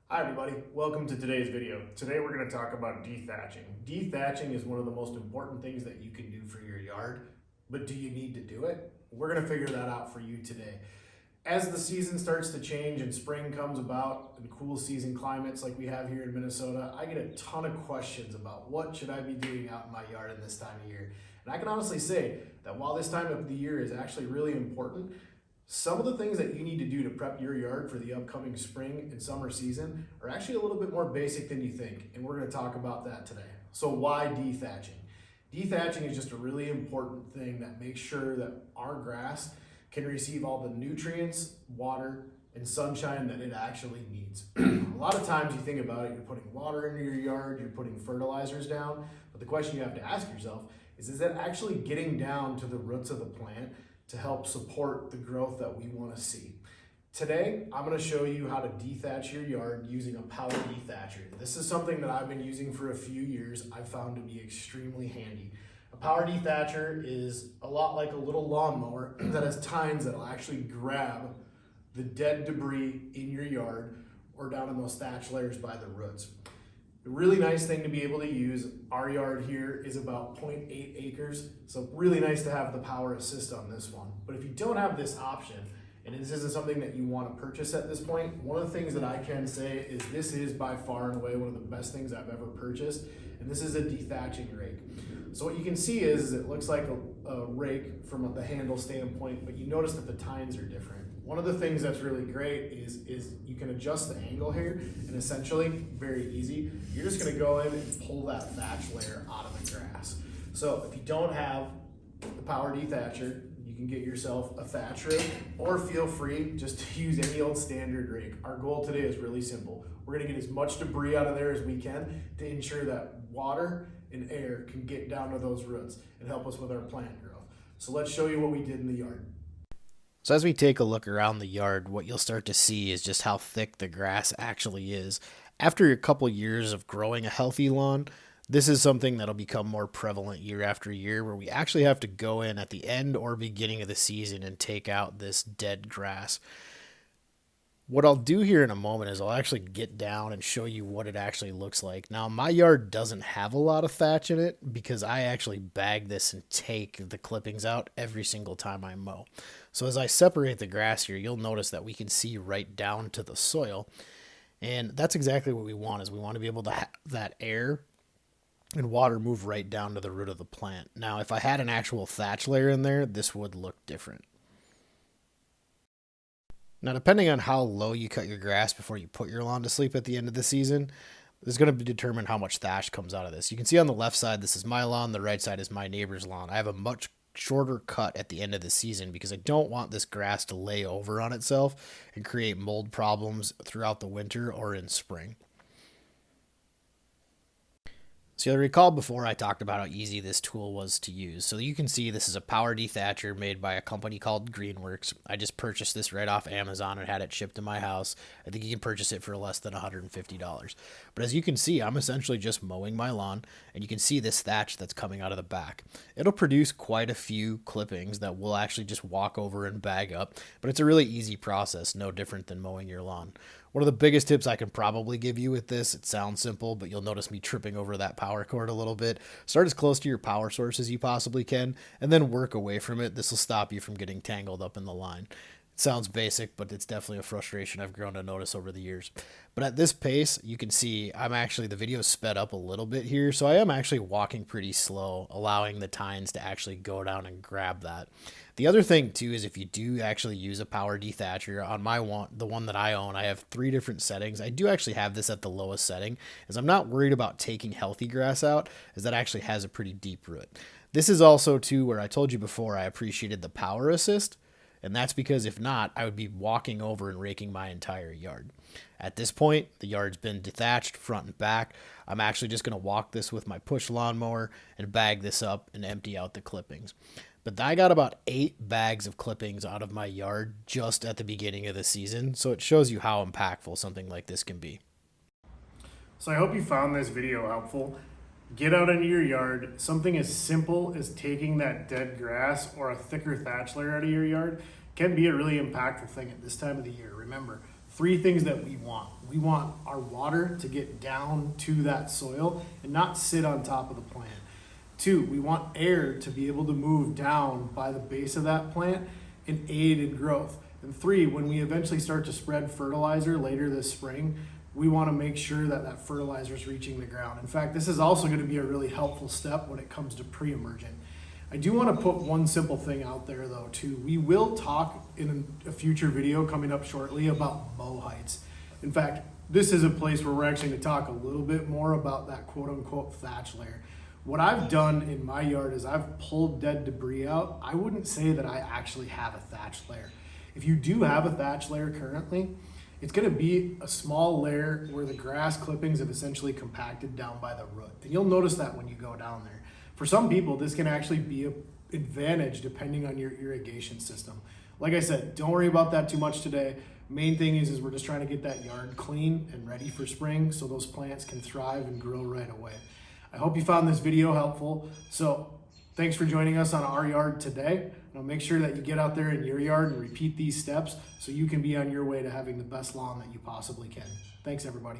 Hi everybody, welcome to today's video. Today we're going to talk about dethatching. Dethatching is one of the most important things that you can do for your yard, but do you need to do it? We're going to figure that out for you today. As the season starts to change and spring comes about and cool season climates like we have here in Minnesota, I get a ton of questions about what should I be doing out in my yard in this time of year. And I can honestly say that while this time of the year is actually really important, some of the things that you need to do to prep your yard for the upcoming spring and summer season are actually a little bit more basic than you think, and we're going to talk about that today. So why dethatching? Dethatching is just a really important thing that makes sure that our grass can receive all the nutrients, water, and sunshine that it actually needs. A lot of times you think about it, you're putting water into your yard, you're putting fertilizers down, but the question you have to ask yourself is that actually getting down to the roots of the plant to help support the growth that we want to see? Today, I'm going to show you how to dethatch your yard using a power dethatcher. This is something that I've been using for a few years. I've found to be extremely handy. A power dethatcher is a lot like a little lawnmower that has tines that'll actually grab the dead debris in your yard or down in those thatch layers by the roots. A really nice thing to be able to use. Our yard here is about 0.8 acres, so really nice to have the power assist on this one. But if you don't have this option, and this isn't something that you want to purchase at this point, one of the things that I can say is this is by far and away one of the best things I've ever purchased, and this is a dethatching rake. So what you can see is it looks like a rake from the handle standpoint, but you notice that the tines are different. One of the things that's really great is you can adjust the angle here, and essentially, very easy, you're just gonna go in and pull that thatch layer out of the grass. So if you don't have the power dethatcher, you can get yourself a thatch rake, or feel free just to use any old standard rake. Our goal today is really simple. We're gonna get as much debris out of there as we can to ensure that water and air can get down to those roots and help us with our plant growth. So let's show you what we did in the yard. So as we take a look around the yard, what you'll start to see is just how thick the grass actually is. After a couple years of growing a healthy lawn, this is something that'll become more prevalent year after year, where we actually have to go in at the end or beginning of the season and take out this dead grass. What I'll do here in a moment is I'll actually get down and show you what it actually looks like. Now, my yard doesn't have a lot of thatch in it because I actually bag this and take the clippings out every single time I mow. So as I separate the grass here, you'll notice that we can see right down to the soil. And that's exactly what we want, is we want to be able to have that air and water move right down to the root of the plant. Now, if I had an actual thatch layer in there, this would look different. Now, depending on how low you cut your grass before you put your lawn to sleep at the end of the season, is going to determine how much thatch comes out of this. You can see on the left side, this is my lawn. The right side is my neighbor's lawn. I have a much shorter cut at the end of the season because I don't want this grass to lay over on itself and create mold problems throughout the winter or in spring. So you'll recall before I talked about how easy this tool was to use. So you can see this is a power dethatcher made by a company called Greenworks. I just purchased this right off Amazon and had it shipped to my house. I think you can purchase it for less than $150. But as you can see, I'm essentially just mowing my lawn, and you can see this thatch that's coming out of the back. It'll produce quite a few clippings that we'll actually just walk over and bag up, but it's a really easy process, no different than mowing your lawn. One of the biggest tips I can probably give you with this, it sounds simple, but you'll notice me tripping over that power cord a little bit. Start as close to your power source as you possibly can, and then work away from it. This will stop you from getting tangled up in the line. It sounds basic, but it's definitely a frustration I've grown to notice over the years. But at this pace, you can see the video is sped up a little bit here, so I am actually walking pretty slow, allowing the tines to actually go down and grab that. The other thing too is if you do actually use a power dethatcher, on the one that I own, I have 3 different settings. I do actually have this at the lowest setting, as I'm not worried about taking healthy grass out, as that actually has a pretty deep root. This is also too where I told you before I appreciated the power assist. And that's because if not, I would be walking over and raking my entire yard. At this point, the yard's been dethatched front and back. I'm actually just going to walk this with my push lawnmower and bag this up and empty out the clippings. But I got about 8 bags of clippings out of my yard just at the beginning of the season, so it shows you how impactful something like this can be. So I hope you found this video helpful. Get out into your yard. Something as simple as taking that dead grass or a thicker thatch layer out of your yard can be a really impactful thing at this time of the year. Remember, three things that we want. We want our water to get down to that soil and not sit on top of the plant. Two, we want air to be able to move down by the base of that plant and aid in growth. And three, when we eventually start to spread fertilizer later this spring, we want to make sure that that fertilizer is reaching the ground. In fact, this is also going to be a really helpful step when it comes to pre-emergent. I do want to put one simple thing out there though too. We will talk in a future video coming up shortly about mow heights. In fact, this is a place where we're actually going to talk a little bit more about that quote unquote thatch layer. What I've done in my yard is I've pulled dead debris out. I wouldn't say that I actually have a thatch layer. If you do have a thatch layer currently, it's going to be a small layer where the grass clippings have essentially compacted down by the root. And you'll notice that when you go down there. For some people, this can actually be an advantage depending on your irrigation system. Like I said, don't worry about that too much today. Main thing is we're just trying to get that yard clean and ready for spring so those plants can thrive and grow right away. I hope you found this video helpful. So thanks for joining us on our yard today. Now make sure that you get out there in your yard and repeat these steps so you can be on your way to having the best lawn that you possibly can. Thanks everybody.